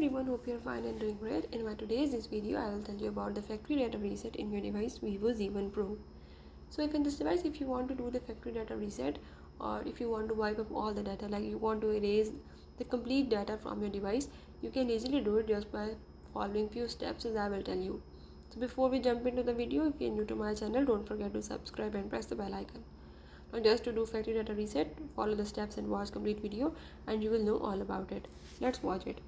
everyone, hope you're fine and doing great. In my today's video, I will tell you about the factory data reset in your device Vivo Z1 Pro. So if in this device, if you want to do the factory data reset, or if you want to wipe up all the data, like you want to erase the complete data from your device, you can easily do it just by following few steps as I will tell you. So before we jump into the video, if you're new to my channel, don't forget to subscribe and press the bell icon. Now just to do factory data reset, follow the steps and watch complete video and you will know all about it. Let's watch it.